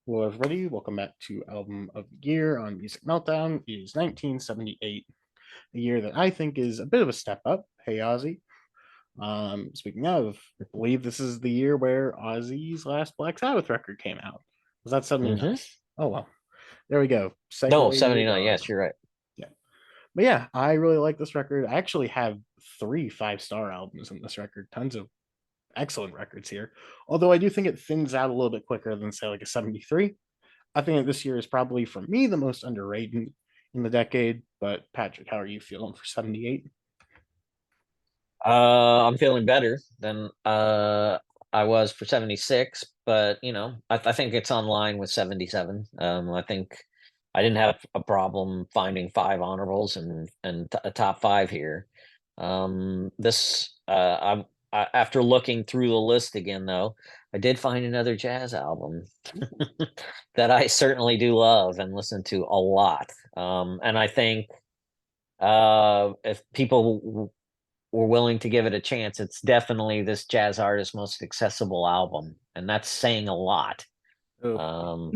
Hello, everybody. Welcome back to Album of the Year on Music Meltdown. It is 1978, a year that I think is a bit of a step up. Hey, Ozzy. Speaking of, I believe this is the year where Ozzy's last Black Sabbath record came out. Was that 79? hmm Oh, well. There we go. No, Segue. 79. Yes, you're right. Yeah. But yeah, I really like this record. I actually have three five-star albums in this record. Tons of excellent records here. Although I do think it thins out a little bit quicker than, say, like a 73. I think that this year is probably for me the most underrated in the decade. But Patrick, how are you feeling for 78? I'm feeling better than I was for 76, but I think it's on line with 77. I think I didn't have a problem finding five honorables and a top five here. This after looking through the list again, though, I did find another jazz album that I certainly do love and listen to a lot. And I think if people were willing to give it a chance, it's definitely this jazz artist's most accessible album, and that's saying a lot. Oh, Um,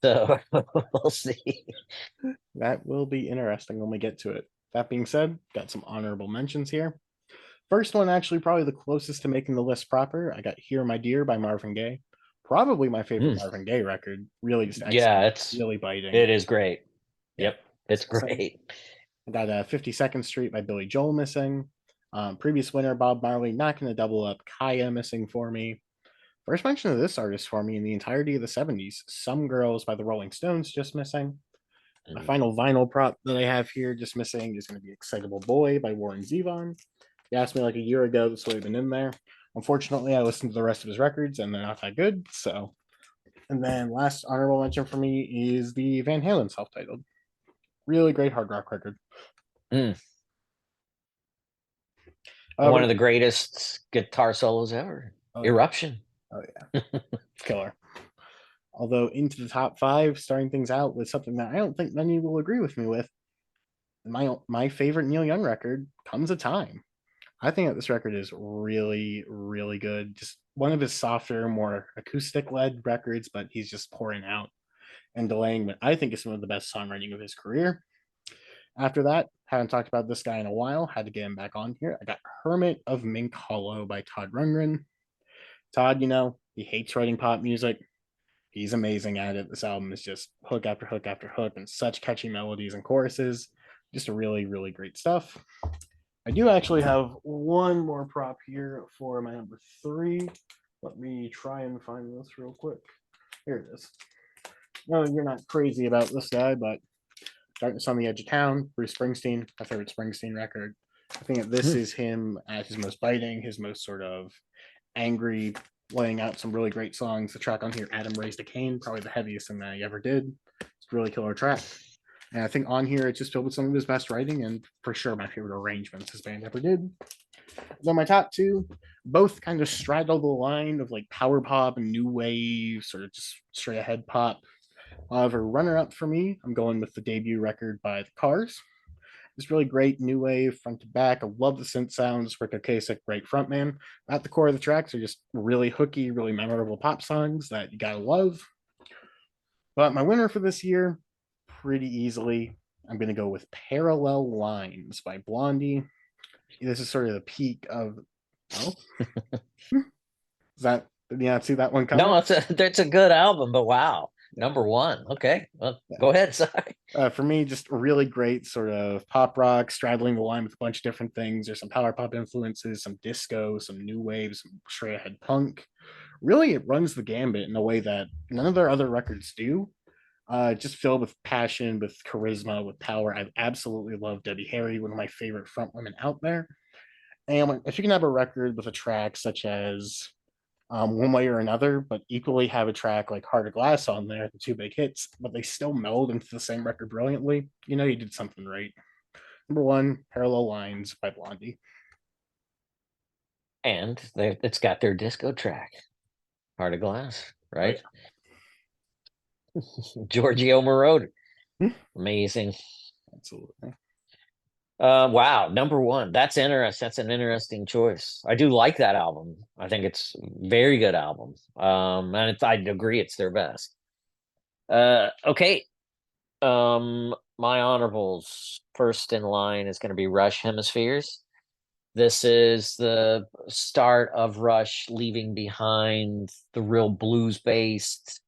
so we'll see. that will be interesting when we get to it. That being said, got some honorable mentions here. First one, actually, probably the closest to making the list proper. I got Here, My Dear by Marvin Gaye. Probably my favorite Mm, Marvin Gaye record. Really just yeah, excellent, really biting. it is great. Yeah. Yep, it's Missing. great. I got 52nd Street by Billy Joel missing. Previous winner, Bob Marley, not going to double up. Kaya missing for me. First mention of this artist for me in the entirety of the 70s. Some Girls by the Rolling Stones just missing. My Mm. final vinyl prop that I have here just missing is going to be Excitable Boy by Warren Zevon. You asked me like a year ago, this would have been in there. Unfortunately, I listened to the rest of his records and they're not that good. So, and then last honorable mention for me is the Van Halen self titled. Really great hard rock record. Mm. One However, of the greatest guitar solos ever. oh yeah, Eruption. oh yeah, killer. Although into the top five, starting things out with something that I don't think many will agree with me with. My favorite Neil Young record, Comes a Time. I think that this record is really, really good. Just one of his softer, more acoustic led records, but he's just pouring out and delaying what I think is some of the best songwriting of his career. After that, haven't talked about this guy in a while, had to get him back on here. I got Hermit of Mink Hollow by Todd Rundgren. Todd, he hates writing pop music. He's amazing at it. This album is just hook after hook after hook and such catchy melodies and choruses. Just really, really great stuff. I do actually have one more prop here for my number three. Let me try and find this real quick. Here it is. No, you're not crazy about this guy, but Darkness on the Edge of Town, Bruce Springsteen, my favorite Springsteen record. I think that this Mm. is him at his most biting, his most sort of angry, laying out some really great songs. The track on here, Adam Raised a Cane, probably the heaviest thing that he ever did. It's a really killer track. And I think on here it's just filled with some of his best writing and for sure my favorite arrangements his band ever did. Then my top two, both kind of straddle the line of like power pop and new wave, sort of just straight ahead pop. However, runner up for me, I'm going with the debut record by The Cars. It's really great new wave front to back. I love the synth sounds. Rick Ocasek, great frontman. At the core of the tracks are just really hooky, really memorable pop songs that you gotta love. But my winner for this year, pretty easily, I'm gonna go with Parallel Lines by Blondie. This is sort of the peak of. Oh, is that? Did you not see that one coming? No, that's a good album, but wow, Yeah. number one. Okay, well, Yeah. go ahead. Sorry. For me, just really great sort of pop rock, straddling the line with a bunch of different things. There's some power pop influences, some disco, some new wave, some straight ahead punk. Really, it runs the gambit in a way that none of their other records do. Just filled with passion, with charisma, with power. I absolutely love Debbie Harry, one of my favorite front women out there. And if you can have a record with a track such as one way or another, but equally have a track like Heart of Glass on there, the two big hits, but they still meld into the same record brilliantly, you did something right. Number one, Parallel Lines by Blondie. And it's got their disco track, Heart of Glass, Oh, right? yeah. Giorgio Moroder. Hmm, Amazing. absolutely. Wow, number one. That's interesting. That's an interesting choice. I do like that album. I think it's a very good album. And I'd agree it's their best. Okay. My honorables first in line is going to be Rush Hemispheres. This is the start of Rush leaving behind the real blues based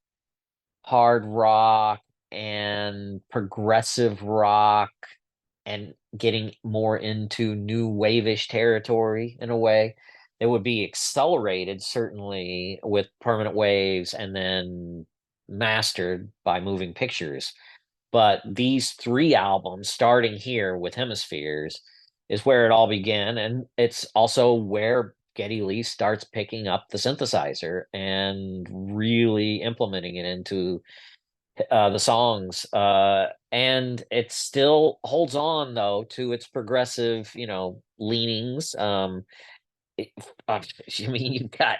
hard rock and progressive rock and getting more into new wave-ish territory in a way. It would be accelerated certainly with Permanent Waves and then mastered by Moving Pictures. But these three albums, starting here with Hemispheres, is where it all began. And it's also where Geddy Lee starts picking up the synthesizer and really implementing it into the songs. And it still holds on though to its progressive, leanings. It, uh, I mean, you've got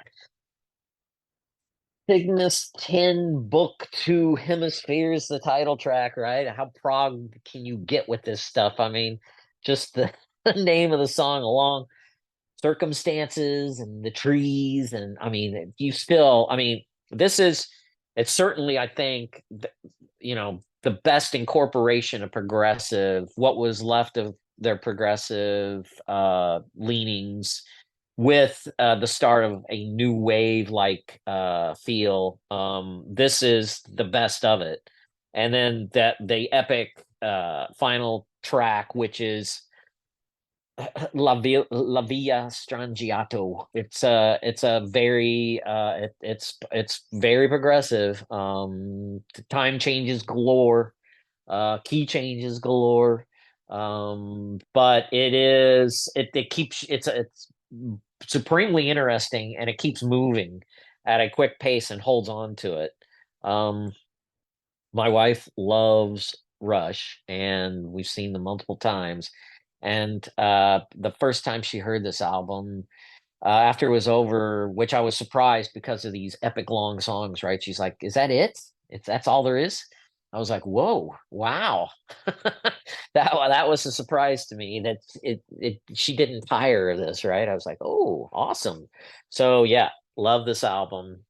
Cygnus 10 Book 2 Hemispheres, the title track, right? How prog can you get with this stuff? I mean, just the, the name of the song along circumstances and the trees. And I mean, you still, I mean, this is, it's certainly, I think, the best incorporation of progressive, what was left of their progressive leanings with the start of a new wave like feel. This is the best of it. And then that the epic final track, which is La Via Strangiato. It's a very it's very progressive. Time changes galore, key changes galore. But it keeps it's supremely interesting and it keeps moving at a quick pace and holds on to it. Um, my wife loves Rush, and we've seen them multiple times. And the first time she heard this album, after it was over, which I was surprised because of these epic long songs, right? She's like, "Is that it? That's all there is?" I was like, "Whoa, wow!" That was a surprise to me that it she didn't tire of this, right? I was like, "Oh, awesome!" So yeah, love this album.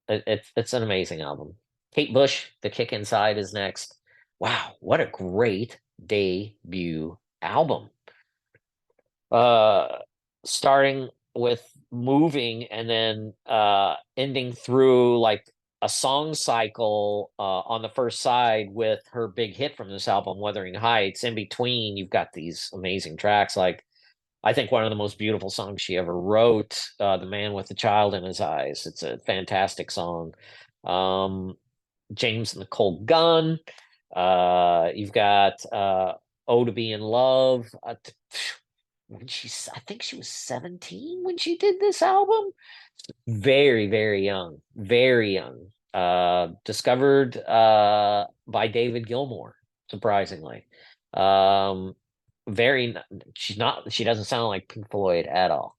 It's an amazing album. Kate Bush, The Kick Inside is next. Wow, what a great debut album. Uh Starting with moving and then ending through like a song cycle on the first side with her big hit from this album, Wuthering Heights. In between, you've got these amazing tracks like I think one of the most beautiful songs she ever wrote, "The Man with the Child in His Eyes." It's a fantastic song. Um, James and the Cold Gun. You've got "Oh to Be in Love." I think she was 17 when she did this album. Very, very young, very young. Discovered by David Gilmour, surprisingly. Um, very she doesn't sound like Pink Floyd at all.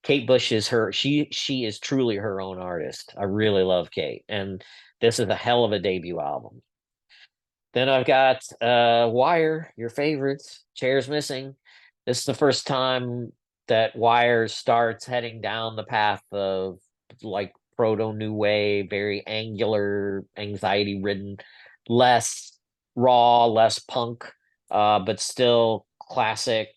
Kate Bush is she is truly her own artist. I really love Kate, and this is a hell of a debut album. Then I've got Wire, your favorites, Chairs Missing. This is the first time that Wire starts heading down the path of like proto new wave, very angular, anxiety ridden, less raw, less punk, but still classic.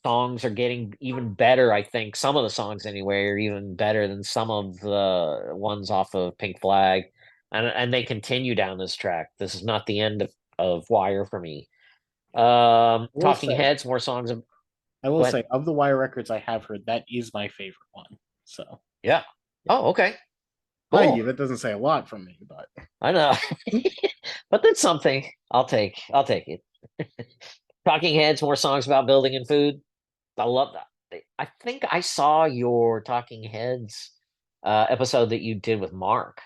Songs are getting even better, I think. Some of the songs, anyway, are even better than some of the ones off of Pink Flag. And they continue down this track. This is not the end of Wire for me. I will Talking say, Heads, more songs. I will Go ahead. say, of the Wire records I have heard, that is my favorite one. So, Yeah. yeah. Oh, okay. Mind Cool. you, that doesn't say a lot from me, but I know. But that's something. I'll take it. Talking Heads, more songs about building and food. I love that. I think I saw your Talking Heads episode that you did with Mark,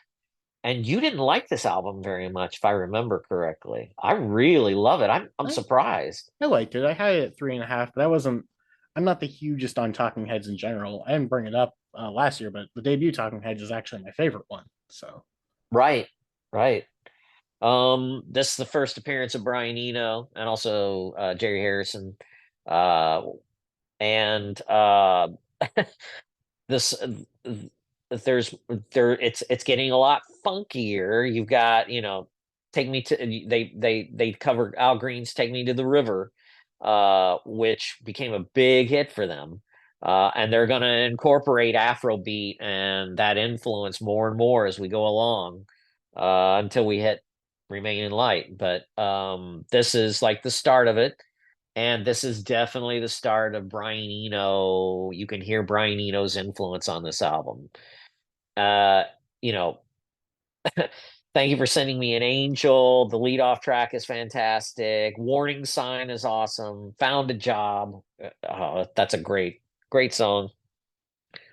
and you didn't like this album very much, if I remember correctly. I really love it. I'm I, surprised. I liked it. I had it at 3.5, but I wasn't. I'm not the hugest on Talking Heads in general. I didn't bring it up last year, but the debut Talking Heads is actually my favorite one. So, Right, right. This is the first appearance of Brian Eno and also Jerry Harrison. Uh, and this there's there it's getting a lot funkier. You've got, take me to they covered Al Green's Take Me to the River, which became a big hit for them. And they're going to incorporate Afrobeat and that influence more and more as we go along, until we hit Remain in Light. But this is like the start of it. And this is definitely the start of Brian Eno. You can hear Brian Eno's influence on this album. Uh, you know, Thank You for Sending Me an Angel. The lead off track is fantastic. Warning Sign is awesome. Found a Job. Oh, that's a great song.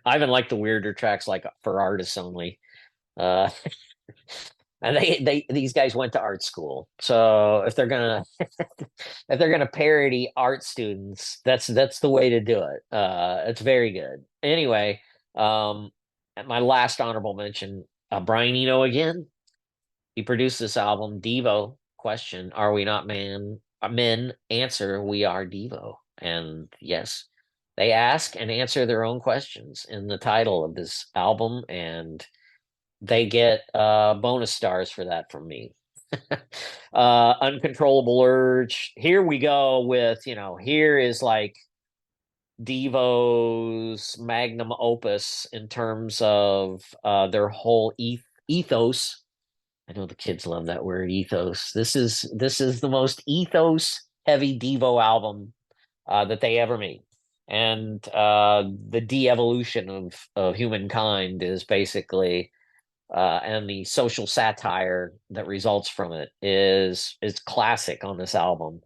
I even like the weirder tracks like For Artists Only. Uh, and these guys went to art school. So if they're gonna if they're gonna parody art students, that's the way to do it. It's very good. Anyway, um, at my last honorable mention, Brian Eno again. He produced this album, Devo. Question: Are we not men? Answer: We are Devo. And yes, they ask and answer their own questions in the title of this album, and they get bonus stars for that from me. Uncontrollable Urge. Here we go with, here is like Devo's magnum opus in terms of their whole ethos. I know the kids love that word, ethos. This is the most ethos heavy Devo album that they ever made. And the de-evolution of humankind is basically, and the social satire that results from it is classic on this album.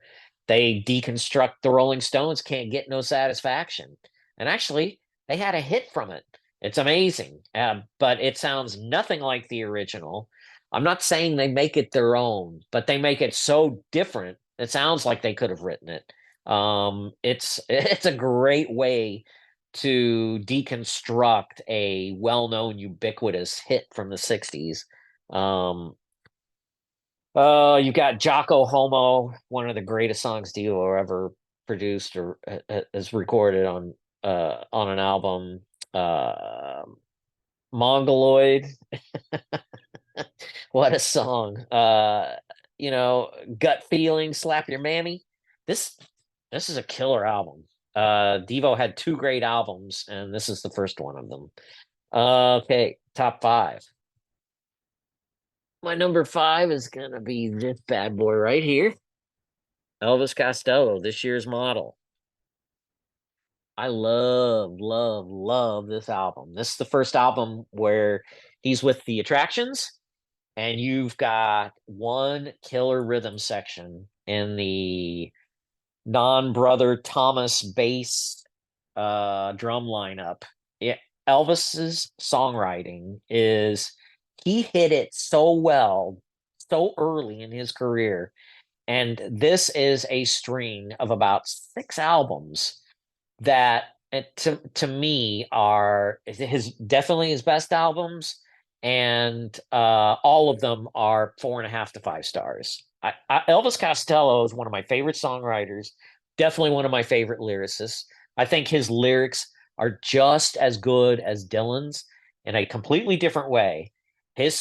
They deconstruct the Rolling Stones can't get no satisfaction, and actually they had a hit from it. It's amazing, but it sounds nothing like the original. I'm not saying they make it their own, but they make it so different. It sounds like they could have written it. It's a great way to deconstruct a well-known ubiquitous hit from the 60s. Um you got Jocko Homo, one of the greatest songs Dio ever produced or has recorded on an album. Mongoloid, what a song. Gut Feeling, Slap Your Mammy. This this is a killer album. Devo had two great albums, and this is the first one of them. Okay, top five. My number five is gonna be this bad boy right here. Elvis Costello, this year's model. I love, love, love this album. This is the first album where he's with the Attractions, and you've got one killer rhythm section in the non-brother Thomas bass drum lineup. Yeah, Elvis's songwriting is he hit it so well so early in his career, and this is a string of about six albums that, to me, are his definitely his best albums, and all of them are 4.5 to 5 stars. Elvis Costello is one of my favorite songwriters, definitely one of my favorite lyricists. I think his lyrics are just as good as Dylan's in a completely different way. His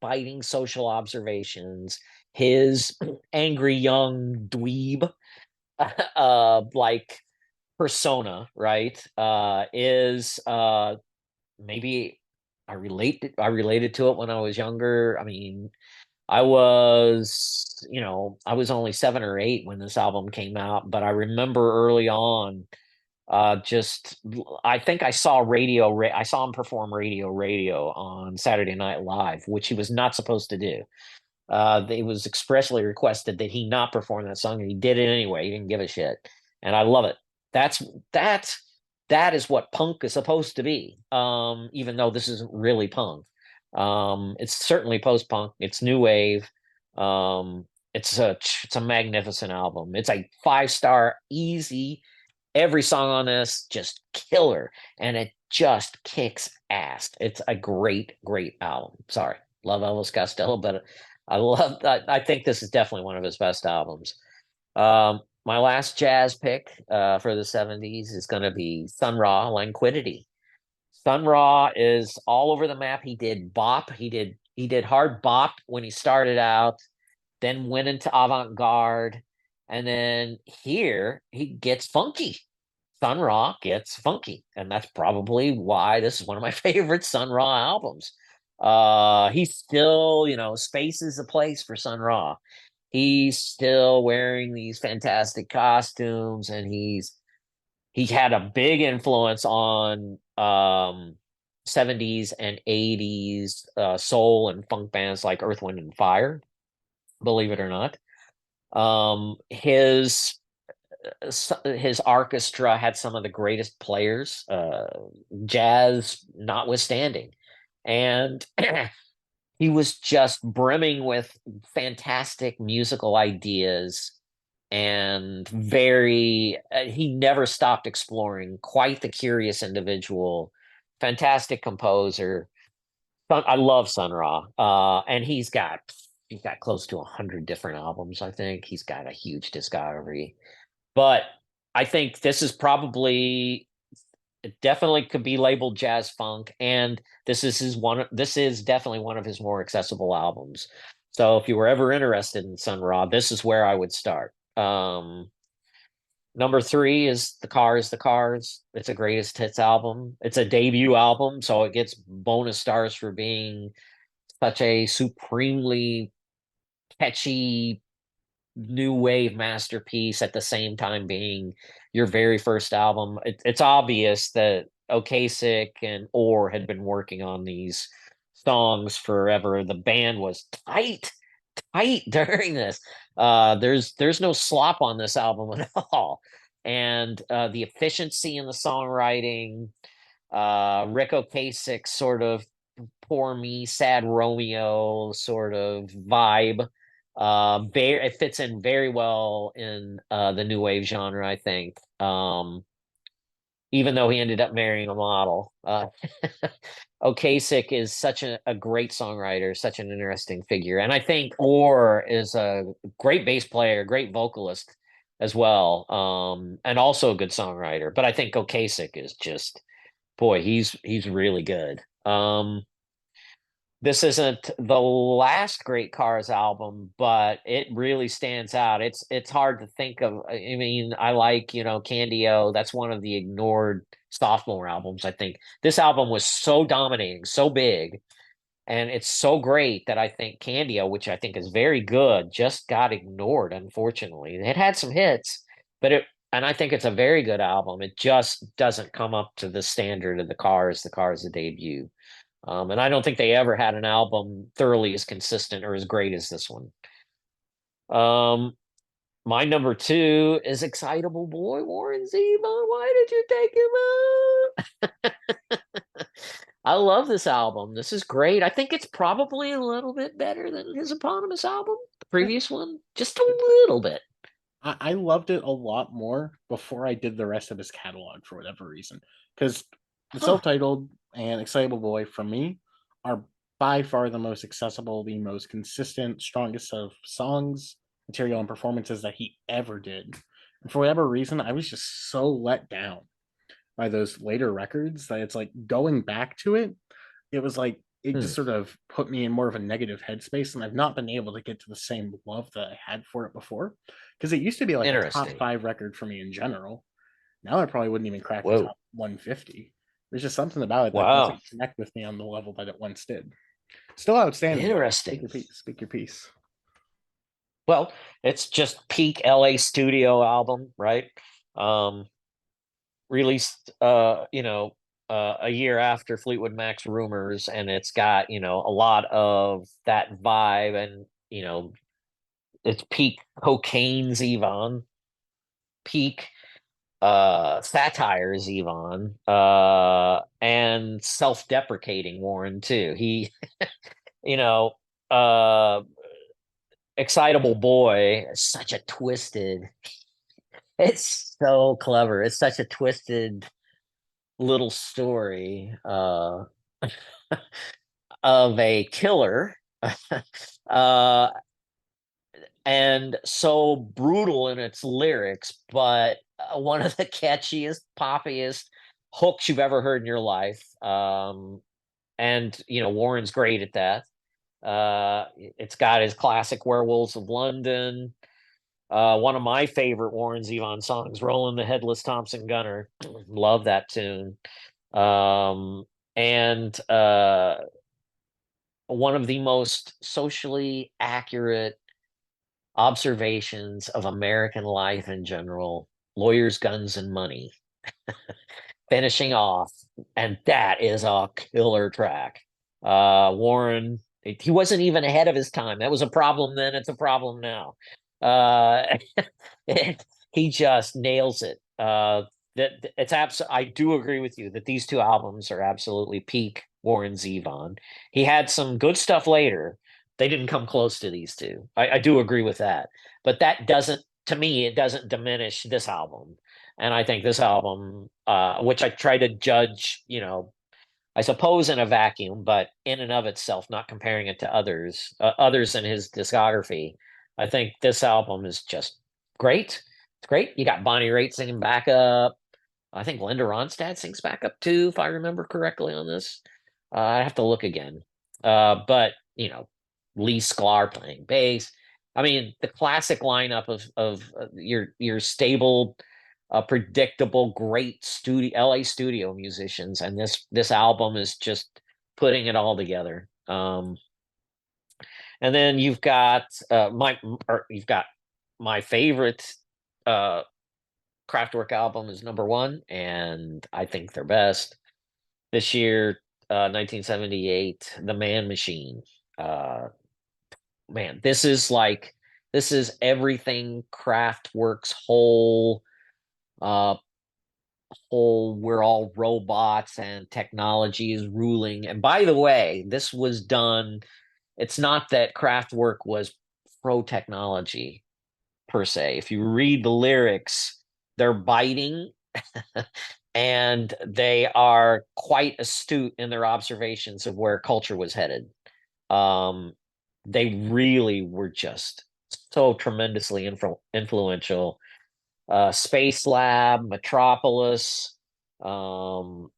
biting social observations, his angry young dweeb like persona, right? Is maybe I related to it when I was younger. I mean, I was only 7 or 8 when this album came out, but I remember early on, just I think I saw him perform Radio on Saturday Night Live, which he was not supposed to do. It was expressly requested that he not perform that song, and he did it anyway. He didn't give a shit, and I love it. That's that that is what punk is supposed to be. Even though this isn't really punk, it's certainly post punk. It's new wave. It's a magnificent album. It's a 5 star, easy. Every song on this just killer, and it just kicks ass. It's a great album. Sorry, love Elvis Costello, but I love that. I think this is definitely one of his best albums. My last jazz pick for the 70s is going to be Sun Ra Languidity. Sun Ra is all over the map. He did bop. He did hard bop when he started out, then went into avant-garde, and then here he gets funky. Sun Ra gets funky, and that's probably why this is one of my favorite Sun Ra albums. He's still, space is a place for Sun Ra. He's still wearing these fantastic costumes, and he's had a big influence on 70s and 80s soul and funk bands like Earth, Wind, and Fire, believe it or not. His orchestra had some of the greatest players, jazz notwithstanding. And he was just brimming with fantastic musical ideas and he never stopped exploring, quite the curious individual, fantastic composer. I love Sun Ra. And he's got close to 100 different albums. I think he's got a huge discography. But I think this is probably, it definitely could be labeled jazz funk, and this is definitely one of his more accessible albums. So if you were ever interested in Sun Ra, this is where I would start. Number three is The Cars, The Cars. It's a greatest hits album. It's a debut album, so it gets bonus stars for being such a supremely catchy new wave masterpiece at the same time being your very first album. It's obvious that Ocasek and Orr had been working on these songs forever. The band was tight during this. There's no slop on this album at all. And the efficiency in the songwriting, Rick Ocasek's sort of poor me, sad Romeo sort of vibe. It fits in very well in the new wave genre, I think. Even though he ended up marrying a model. Ocasek is such a great songwriter, such an interesting figure. And I think Orr is a great bass player, great vocalist as well. And also a good songwriter. But I think Ocasek is just, boy, he's really good. This isn't the last Great Cars album, but it really stands out. It's hard to think of. I mean, I like, Candio. That's one of the ignored sophomore albums, I think. This album was so dominating, so big, and it's so great that I think Candio, which I think is very good, just got ignored, unfortunately. It had some hits, but and I think it's a very good album. It just doesn't come up to the standard of the Cars, the debut. And I don't think they ever had an album thoroughly as consistent or as great as this one. Um, my number two is Excitable Boy, Warren Zevon. Why did you take him out? I love this album. This is great. I think it's probably a little bit better than his eponymous album, the previous one, just a little bit. I loved it a lot more before I did the rest of his catalog for whatever reason. Because the Huh. self-titled and Excitable Boy for me are by far the most accessible, the most consistent, strongest of songs, material, and performances that he ever did. And for whatever reason, I was just so let down by those later records that it's like going back to it, it was like it Hmm. just sort of put me in more of a negative headspace, and I've not been able to get to the same love that I had for it before, because it used to be like a top Interesting. five record for me in general. Now I probably wouldn't even crack the Whoa. top 150. There's just something about it that Wow. doesn't connect with me on the level that it once did. Still outstanding though. Speak Interesting. your piece. Speak your piece. Well, it's just peak LA studio album, right? Um, Released a year after Fleetwood Mac's Rumors, and it's got, a lot of that vibe, and it's peak cocaine Zevon, peak satire Zevon, and self-deprecating Warren too. He you know uh Excitable Boy, such a twisted, it's so clever, it's such a twisted little story of a killer. uh, and so brutal in its lyrics, but one of the catchiest, poppiest hooks you've ever heard in your life. And Warren's great at that. It's got his classic "Werewolves of London." One of my favorite Warren Zevon songs, "Rolling the Headless Thompson Gunner." Love that tune. And one of the most socially accurate observations of American life in general, "Lawyers, Guns, and Money." Finishing off, and that is a killer track. Warren, he wasn't even ahead of his time. That was a problem then, it's a problem now. Uh, he just nails it. That it's I do agree with you that these two albums are absolutely peak Warren Zevon. He had some good stuff later. They didn't come close to these two. I do agree with that. But that doesn't, to me, it doesn't diminish this album. And I think this album, which I try to judge, I suppose in a vacuum, but in and of itself, not comparing it to others in his discography, I think this album is just great. It's great. You got Bonnie Raitt singing backup. I think Linda Ronstadt sings backup too, if I remember correctly on this. I have to look again. But Lee Sklar playing bass. I mean, the classic lineup of your stable, predictable, great studio LA studio musicians, and this album is just putting it all together. And then you've got my favorite Kraftwerk album is number one, and I think they're best this year. 1978, The Man Machine. Uh, Man, this is everything Kraftwerk's uh whole we're all robots and technology is ruling. And by the way, this was done, it's not that Kraftwerk was pro technology per se. If you read the lyrics, they're biting and they are quite astute in their observations of where culture was headed. Um, they really were just so tremendously influential. Space Lab, Metropolis, um,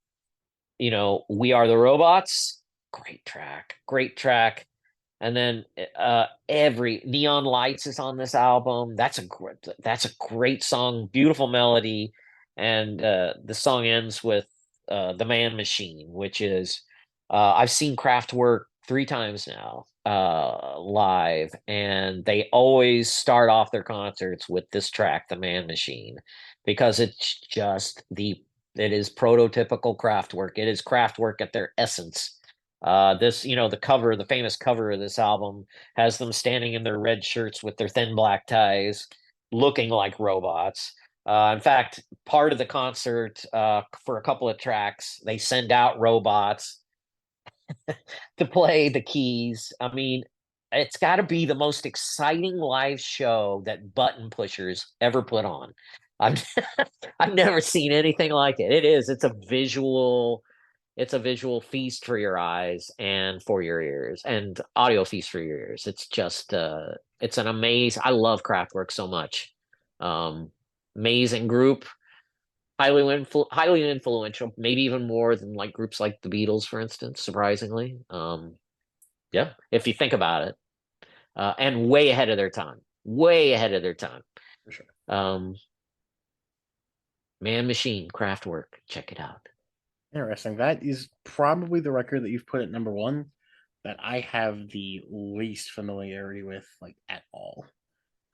We Are the Robots. Great track. And then every Neon Lights is on this album. That's a great song, beautiful melody, and the song ends with "The Man Machine," which is I've seen Kraftwerk 3 times now live, and they always start off their concerts with this track, "The Man Machine," because it is prototypical Kraftwerk. It is Kraftwerk at their essence. The famous cover of this album has them standing in their red shirts with their thin black ties, looking like robots. In fact, part of the concert, for a couple of tracks, they send out robots to play the keys. I mean, it's got to be the most exciting live show that button pushers ever put on. I've I've never seen anything like it. It's a visual feast for your eyes and for your ears, and audio feast for your ears. It's just it's an amazing, I love Kraftwerk so much. Um Amazing group, highly influential, maybe even more than like groups like the Beatles, for instance, surprisingly. Yeah, if you think about it. And way ahead of their time. Way ahead of their time. For sure. Um Man Machine, Kraftwerk, check it out. Interesting. That is probably the record that you've put at number one that I have the least familiarity with, like at all.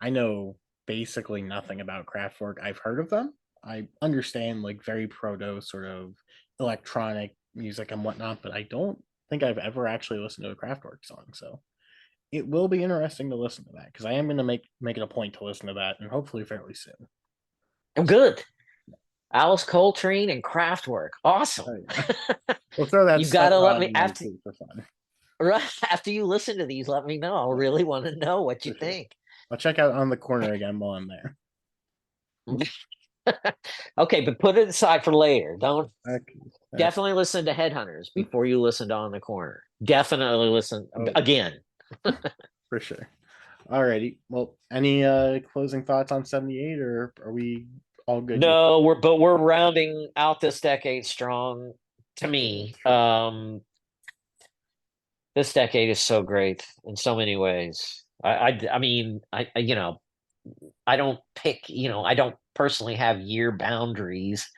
I know basically nothing about Kraftwerk. I've heard of them. I understand like very proto sort of electronic music and whatnot, but I don't think I've ever actually listened to a Kraftwerk song. So it will be interesting to listen to that because I am going to make it a point to listen to that and hopefully fairly soon. I'm good. Alice Coltrane and Kraftwerk. Awesome. Oh, yeah. We'll throw that You gotta sucker let on me in there after too for fun. right after you listen to these, let me know. I Yeah, really want to know what you for sure. think. I'll check out On the Corner again while I'm there. Okay, but put it aside for later. Don't Okay. Okay. Definitely listen to Headhunters before you listen to On the Corner. Definitely listen Oh yeah. again. For sure. Alrighty. Well, any closing thoughts on 78, or are we all good here? No, we're rounding out this decade strong. To me, Sure. this decade is so great in so many ways. I mean, you know, I don't pick, I don't personally have year boundaries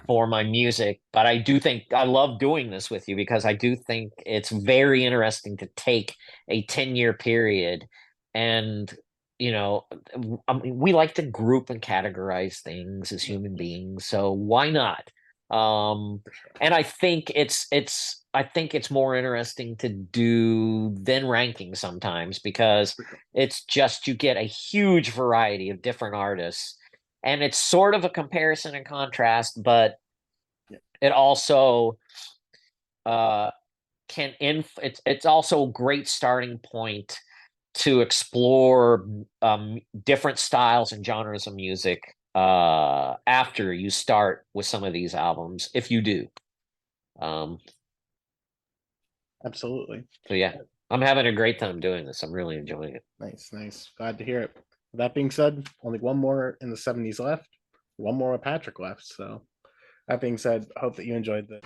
for my music, but I do think I love doing this with you because I do think it's very interesting to take a 10-year period and, you know, I mean, we like to group and categorize things as human beings, so why not? Um, For sure. and I think it's more interesting to do than ranking sometimes because For sure. it's just you get a huge variety of different artists and it's sort of a comparison and contrast, but Yeah. it also uh it's also a great starting point to explore different styles and genres of music after you start with some of these albums if you do. um Absolutely. so yeah, I'm having a great time doing this. I'm really enjoying it. Nice, nice. Glad to hear it. That being said, only one more in the 70s left. One more with Patrick left. So that being said, I hope that you enjoyed this.